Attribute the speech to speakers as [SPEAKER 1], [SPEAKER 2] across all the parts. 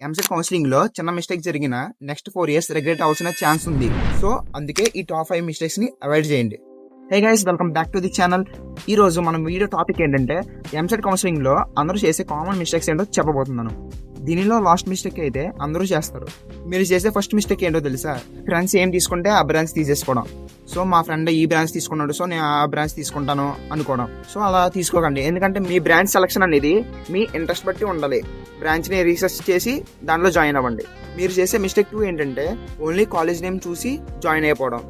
[SPEAKER 1] ఎంసెట్ కౌన్సిలింగ్‌లో చిన్న మిస్టేక్ జరిగినా నెక్స్ట్ 4 ఇయర్స్ రిగ్రెట్ అవ్వాల్సిన ఛాన్స్ ఉంది. సో, అందుకే ఈ టాప్ 5 మిస్టేక్స్‌ని అవాయిడ్ చేయండి. Hey guys, welcome back to the channel. ఈరోజు మనం వీడియో టాపిక్ ఏంటంటే ఎంసెట్ కౌన్సిలింగ్‌లో అందరూ చేసే కామన్ మిస్టేక్స్ ఏంటో చెప్పబోతున్నాను. దీనిలో లాస్ట్ మిస్టేక్ అయితే అందరూ చేస్తారు. మీరు చేసే ఫస్ట్ మిస్టేక్ ఏంటో తెలుసా? ఫ్రెండ్స్ ఏం తీసుకుంటే ఆ బ్రాంచ్ తీసేసుకోవడం. సో, మా ఫ్రెండ్ ఈ బ్రాంచ్ తీసుకున్నాడు, సో నేను ఆ బ్రాంచ్ తీసుకుంటాను అనుకోవడం. సో, అలా తీసుకోకండి. ఎందుకంటే మీ బ్రాంచ్ సెలక్షన్ అనేది మీ ఇంట్రెస్ట్ బట్టి ఉండాలి. బ్రాంచ్ని రీసెర్చ్ చేసి దానిలో జాయిన్ అవ్వండి. మీరు చేసే మిస్టేక్ 2 ఏంటంటే ఓన్లీ కాలేజ్ నేమ్ చూసి జాయిన్ అయిపోవడం.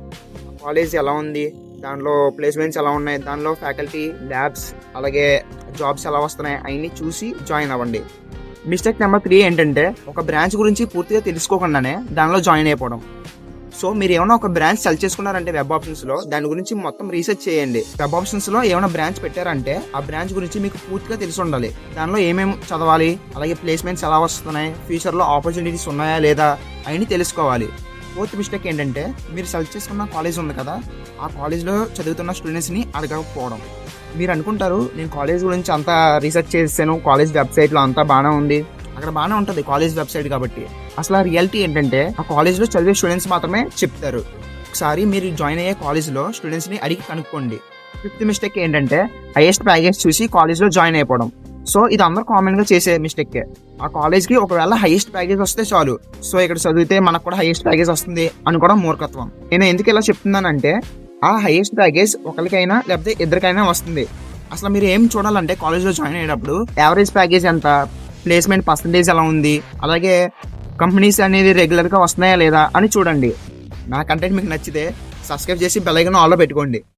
[SPEAKER 1] కాలేజ్ ఎలా ఉంది, దానిలో ప్లేస్మెంట్స్ ఎలా ఉన్నాయి, దానిలో ఫ్యాకల్టీ, ల్యాబ్స్, అలాగే జాబ్స్ ఎలా వస్తున్నాయి అవన్నీ చూసి జాయిన్ అవ్వండి. మిస్టేక్ నెంబర్ 3 ఏంటంటే ఒక బ్రాంచ్ గురించి పూర్తిగా తెలుసుకోకుండానే దానిలో జాయిన్ అయిపోవడం. సో, మీరు ఏమైనా ఒక బ్రాంచ్ సెలెక్ట్ చేసుకున్నారంటే వెబ్ ఆప్షన్స్లో దాని గురించి మొత్తం రీసెర్చ్ చేయండి. వెబ్ ఆప్షన్స్లో ఏమైనా బ్రాంచ్ పెట్టారంటే ఆ బ్రాంచ్ గురించి మీకు పూర్తిగా తెలిసి ఉండాలి. దానిలో ఏమేమి చదవాలి, అలాగే ప్లేస్మెంట్స్ ఎలా వస్తున్నాయి, ఫ్యూచర్లో ఆపర్చునిటీస్ ఉన్నాయా లేదా అవన్నీ తెలుసుకోవాలి. 4th మిస్టేక్ ఏంటంటే మీరు సెలెక్ట్ చేసుకున్న కాలేజ్ ఉంది కదా, ఆ కాలేజ్లో చదువుతున్న స్టూడెంట్స్ని అడగకపోవడం. మీరు అనుకుంటారు, నేను కాలేజ్ గురించి అంతా రీసెర్చ్ చేశాను, కాలేజ్ వెబ్సైట్లో అంతా బాగానే ఉంది, అక్కడ బాగానే ఉంటుంది కాలేజ్ వెబ్సైట్ కాబట్టి. అసలు ఆ రియాలిటీ ఏంటంటే ఆ కాలేజ్లో చదివే స్టూడెంట్స్ మాత్రమే చెప్తారు. ఒకసారి మీరు జాయిన్ అయ్యే కాలేజ్లో స్టూడెంట్స్ని అడిగి కనుక్కోండి. 5th మిస్టేక్ ఏంటంటే హైయెస్ట్ ప్యాకేజ్ చూసి కాలేజ్లో జాయిన్ అయిపోవడం. సో, ఇది అందరూ కామన్గా చేసే మిస్టేకే. ఆ కాలేజ్కి ఒకవేళ హైయెస్ట్ ప్యాకేజ్ వస్తే చాలు, సో ఇక్కడ చదివితే మనకు కూడా హైయెస్ట్ ప్యాకేజ్ వస్తుంది అనుకోవడం మూర్ఖత్వం. నేను ఎందుకు ఇలా చెప్తున్నానంటే ఆ హైయెస్ట్ ప్యాకేజ్ ఒకరికైనా లేకపోతే ఇద్దరికైనా వస్తుంది. అసలు మీరు ఏం చూడాలంటే కాలేజ్లో జాయిన్ అయ్యేటప్పుడు యావరేజ్ ప్యాకేజ్ ఎంత, ప్లేస్మెంట్ పర్సంటేజ్ ఎలా ఉంది, అలాగే కంపెనీస్ అనేది రెగ్యులర్గా వస్తున్నాయా లేదా అని చూడండి. నా కంటెంట్ మీకు నచ్చితే సబ్స్క్రైబ్ చేసి బెల్ ఐకాన్ ఆన్లో పెట్టుకోండి.